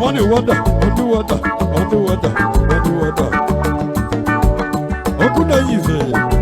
money water, only water, only water, only water. How could I use it?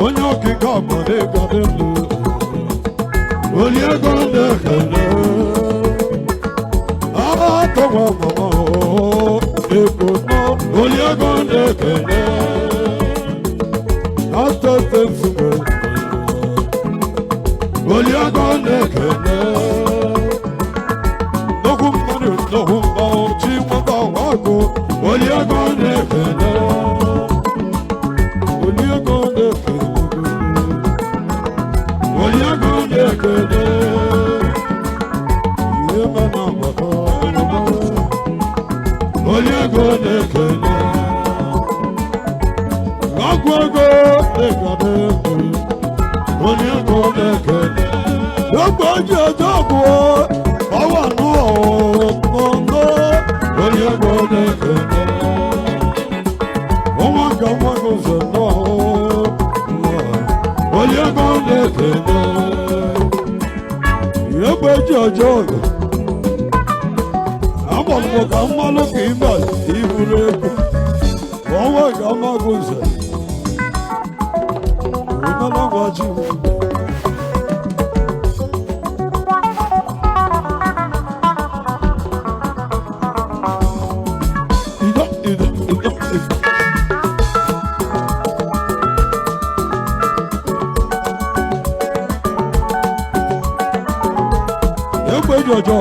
onye okike ọgbọdọ ịgọdọ ndụ onye ego na-ekele atọwa mama ego nọ onye ego na-ekele Ancestral Nsugbe onye ego na-ekele nnukwu mmadụ nnukwu mmanwụ chi nwata ọgwụ onye ego na-ekele onye ego na-ekele onye ego na-ekele ihe mana agbata onye ego na-ekele ọgwụ ego ekele onye ego na-ekele ogbe ji eje ọgwụ ọwa n'ọnụ onye ego na-ekele ọnwa ka nwa gị ụzọ onye ego na-ekele egbe ji eje ọgụ agbọgbọ ka mmanụ ka ime iburu ego ọnwa ka nwa gị ụzọ onye gwaji Jojo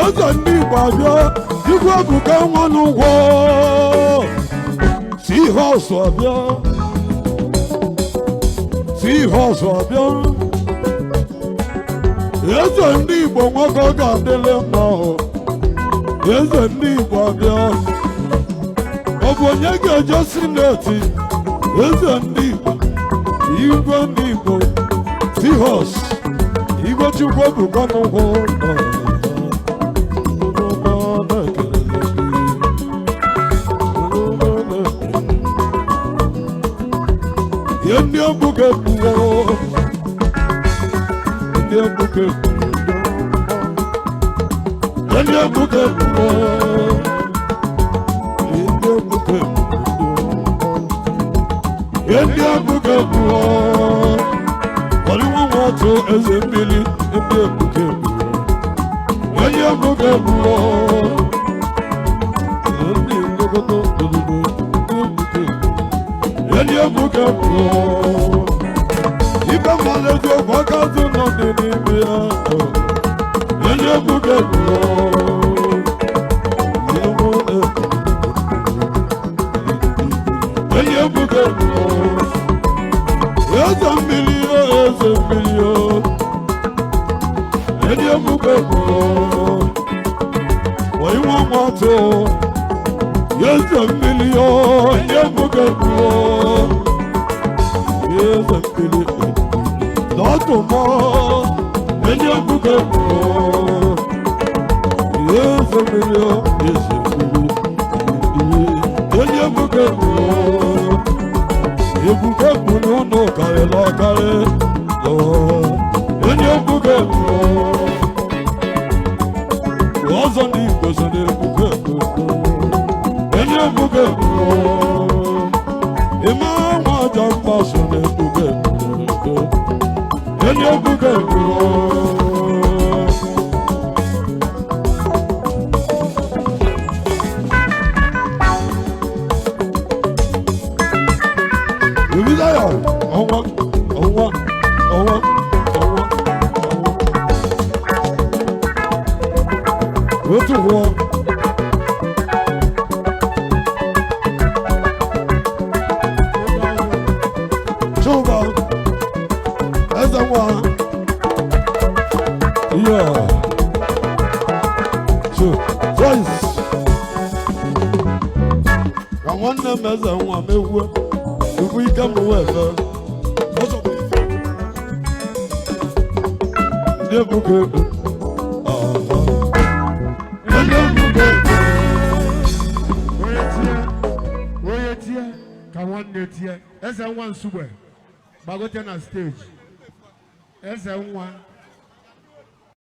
Eze ndị Igbo abịa igwe ọgụga nwa n'ụgwọ si ihe ọsọ abịa eze ndị Igbo nwoke ga-adịle mma eze ndị Igbo abịa ọ bụ onye ga-eje sineti eze ndị Igbo igwe ndị Igbo Seahorse igwe Chukwu ebuka n'ụkwụ ihe ndị ebuka ebuwo ndị ebuka Ọdịnwa nwatụ eze mmiri ndị ebuka onye ebuka ebuwo ndị nlekọta obodo ndị ebuka ebuwo ibe mmadụ eziokwu aka azụ nọ dị n'ime ya ndị ebuka ebuwo onye ebuka ebuwo eze mmiri ndị ebuka ebuwo onye nwatụ eze mmiri ndị ebuka ebuwo eze mmiri n'ọtụmọ ndị ebuka ebuwo eze mmiri ndị ebuka ebuwo ebuka ebu n'ụlọ karịrị ọkarị onye ebuka ebuwo ọzọ ndị Igbo so na-ebuka ebuwo onye ebuka ebuwo ime nwa aja mma so na-ebuka ebuwo onye ebuka ebuwo otu hụọ chụba eze nwa ihe Joyce ka nwanne m eze nwa mewue tupu ike m wee fe ndị ebuka ebu Eze nwa Nsugbe gbagote na stage eze nwa